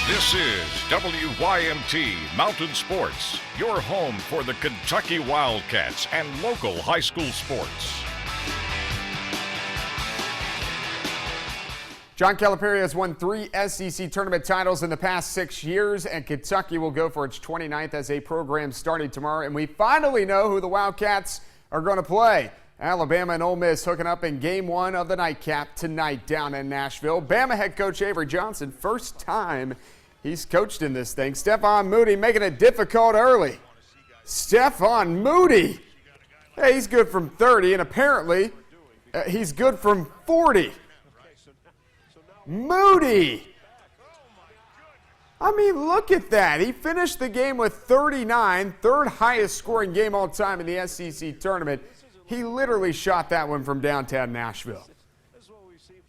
This is WYMT Mountain Sports, your home for the Kentucky Wildcats and local high school sports. John Calipari has won 3 SEC tournament titles in the past 6 years, and Kentucky will go for its 29th as a program starting tomorrow. And we finally know who the Wildcats are going to play. Alabama and Ole Miss hooking up in Game 1 of the nightcap tonight down in Nashville. Bama head coach Avery Johnson, first time he's coached in this thing. Stephon Moody making it difficult early. Stephon Moody. Hey, he's good from 30, and apparently he's good from 40. Moody. I mean, look at that. He finished the game with 39, third highest scoring game all time in the SEC tournament. He literally shot that one from downtown Nashville.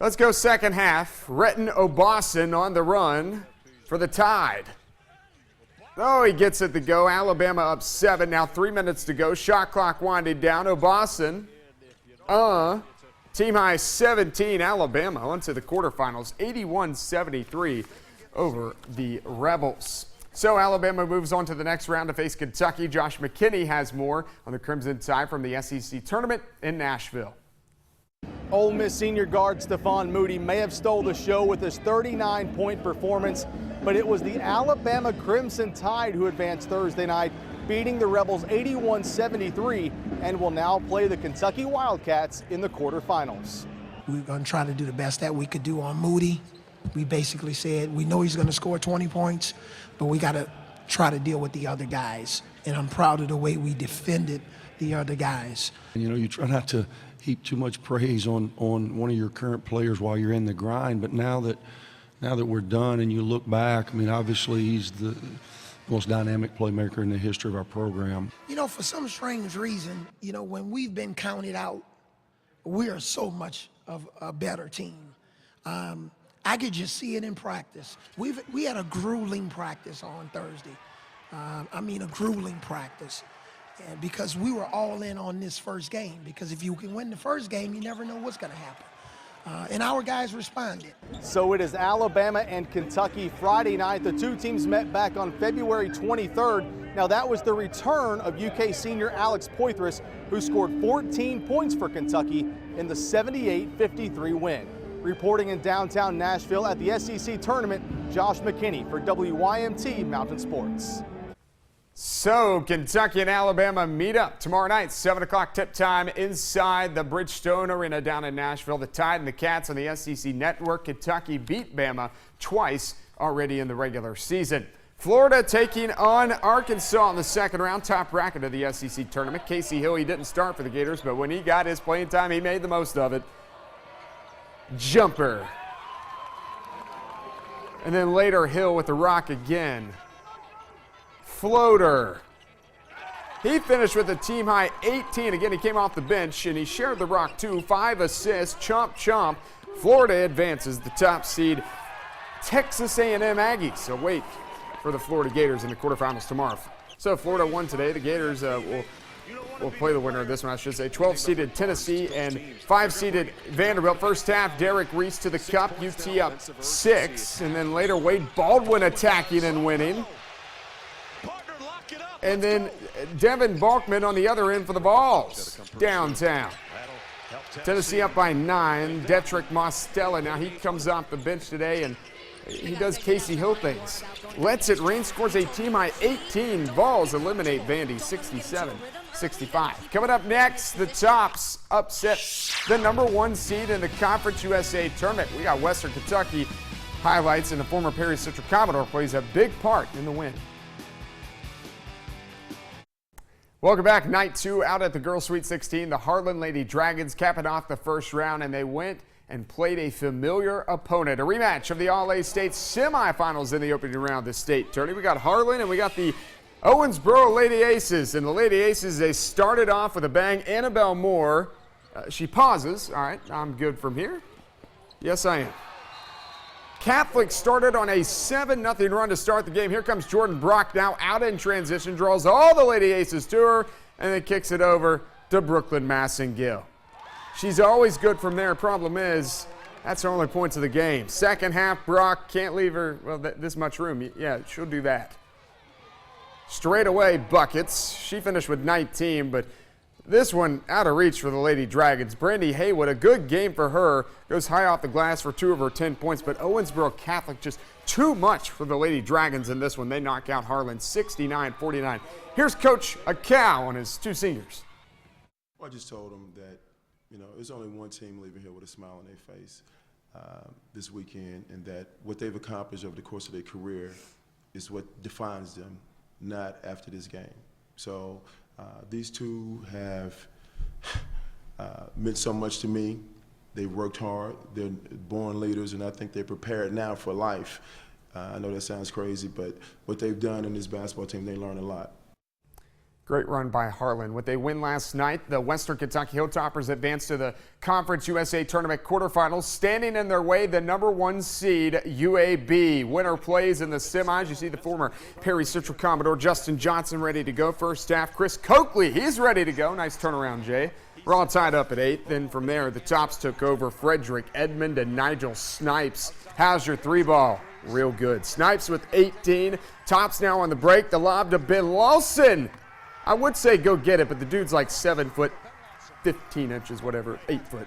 Let's go second half. Retton Obasan on the run for the Tide. Oh, he gets it to go. Alabama up 7. Now 3 minutes to go. Shot clock winding down. Obasan. Team high 17. Alabama on to the quarterfinals. 81-73 over the Rebels. So Alabama moves on to the next round to face Kentucky. Josh McKinney has more on the Crimson Tide from the SEC tournament in Nashville. Ole Miss senior guard Stephon Moody may have stole the show with his 39-point performance, but it was the Alabama Crimson Tide who advanced Thursday night, beating the Rebels 81-73, and will now play the Kentucky Wildcats in the quarterfinals. We're going to try to do the best that we could do on Moody. We basically said we know he's going to score 20 points, but we got to try to deal with the other guys. And I'm proud of the way we defended the other guys. You know, you try not to heap too much praise on one of your current players while you're in the grind, but now that we're done and you look back, I mean, obviously he's the most dynamic playmaker in the history of our program. You know, for some strange reason, you know, when we've been counted out, we are so much of a better team. I could just see it in practice. We had a grueling practice on Thursday. I mean, a grueling practice. And because we were all in on this first game. Because if you can win the first game, you never know what's going to happen. And our guys responded. So it is Alabama and Kentucky Friday night. The two teams met back on February 23rd. Now that was the return of UK senior Alex Poythress, who scored 14 points for Kentucky in the 78-53 win. Reporting in downtown Nashville at the SEC tournament, Josh McKinney for WYMT Mountain Sports. So Kentucky and Alabama meet up tomorrow night, 7 o'clock tip time inside the Bridgestone Arena down in Nashville. The Tide and the Cats on the SEC Network. Kentucky beat Bama twice already in the regular season. Florida taking on Arkansas in the second round, top bracket of the SEC tournament. Casey Hill, he didn't start for the Gators, but when he got his playing time, he made the most of it. Jumper. And then later Hill with the rock again. Floater. He finished with a team high 18. Again, he came off the bench and he shared the rock too. 5 assists. Chomp, chomp. Florida advances the top seed Texas A&M Aggies. So wait for the Florida Gators in the quarterfinals tomorrow. So Florida won today. The Gators will play the winner of this one, I should say. 12-seeded Tennessee and 5-seeded Vanderbilt. First half, Derek Reese to the cup. UT up 6. And then later, Wade Baldwin attacking and winning. And then Devin Balkman on the other end for the Vols downtown. Tennessee up by 9. Detrick Mostella. Now he comes off the bench today and he does Casey Hill things. Lets it rain, scores a team high 18. Vols eliminate Vandy 67-65. Coming up next, the Tops upset the #1 seed in the Conference USA tournament. We got Western Kentucky highlights, and the former Perry Central Commodore plays a big part in the win. Welcome back. Night 2 out at the Girls Sweet 16. The Harlan Lady Dragons capping off the first round, and they went and played a familiar opponent. A rematch of the All-A State semifinals in the opening round of the state tourney. We got Harlan and we got the Owensboro Lady Aces. And the Lady Aces, they started off with a bang. Annabelle Moore, she pauses. All right, I'm good from here. Yes, I am. Catholic started on a 7-0 run to start the game. Here comes Jordan Brock now out in transition, draws all the Lady Aces to her, and then kicks it over to Brooklyn Massengill. She's always good from there. Problem is, That's her only points of the game. Second half, Brock can't leave her, well, this much room. Yeah, she'll do that. Straight away buckets. She finished with 19, but this one out of reach for the Lady Dragons. Brandy Haywood, a good game for her. Goes high off the glass for 2 of her 10 points, but Owensboro Catholic just too much for the Lady Dragons in this one. They knock out Harlan 69-49. Here's Coach Acow and his 2 seniors. Well, I just told them that, there's only one team leaving here with a smile on their face this weekend, and that what they've accomplished over the course of their career is what defines them, not after this game. So these 2 have meant so much to me. They worked hard. They're born leaders, and I think they're prepared now for life. I know that sounds crazy, but what they've done in this basketball team, they learn a lot. Great run by Harlan. With a win last night, the Western Kentucky Hilltoppers advanced to the Conference USA Tournament quarterfinals. Standing in their way, the #1 seed UAB. Winner plays in the semis. You see the former Perry Central Commodore Justin Johnson ready to go. First half, Chris Coakley, he's ready to go. Nice turnaround, Jay. We're all tied up at 8. Then from there, the Tops took over. Frederick Edmond and Nigel Snipes. How's your 3-ball? Real good. Snipes with 18. Tops now on the break. The lob to Ben Lawson. I would say go get it, but the dude's like 7 foot, 15 inches, whatever, 8 foot.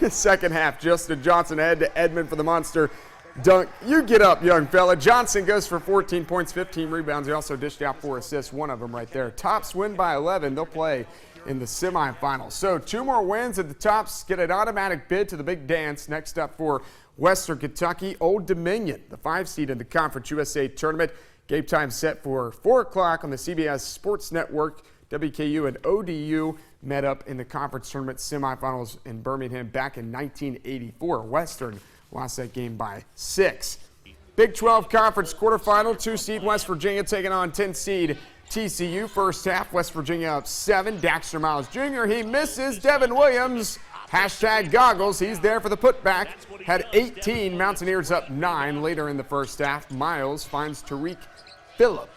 Second half, Justin Johnson ahead to Edmond for the monster dunk. You get up, young fella. Johnson goes for 14 points, 15 rebounds. He also dished out 4 assists, one of them right there. Tops win by 11. They'll play in the semifinals. So 2 more wins at the Tops get an automatic bid to the big dance. Next up for Western Kentucky, Old Dominion, the 5 seed in the Conference USA Tournament. Game time set for 4 o'clock on the CBS Sports Network. WKU and ODU met up in the conference tournament semifinals in Birmingham back in 1984. Western lost that game by 6. Big 12 Conference quarterfinal, 2 seed West Virginia taking on 10 seed TCU. First half, West Virginia up 7. Daxter Miles Jr., he misses. Devin Williams, #goggles, he's there for the putback. Had 18, Mountaineers up 9. Later in the first half, Miles finds Tariq Phillip.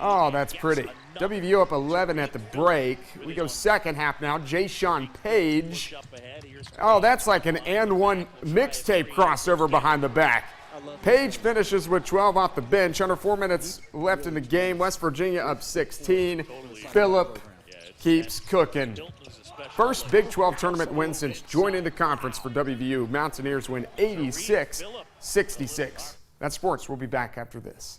Oh, that's pretty. WVU up 11 at the break. We go second half now. Jay-Sean Page. Oh, that's like an and one mixtape crossover behind the back. Page finishes with 12 off the bench. Under 4 minutes left in the game. West Virginia up 16. Phillip keeps cooking. First Big 12 tournament win since joining the conference for WVU. Mountaineers win 86-66. That's sports. We'll be back after this.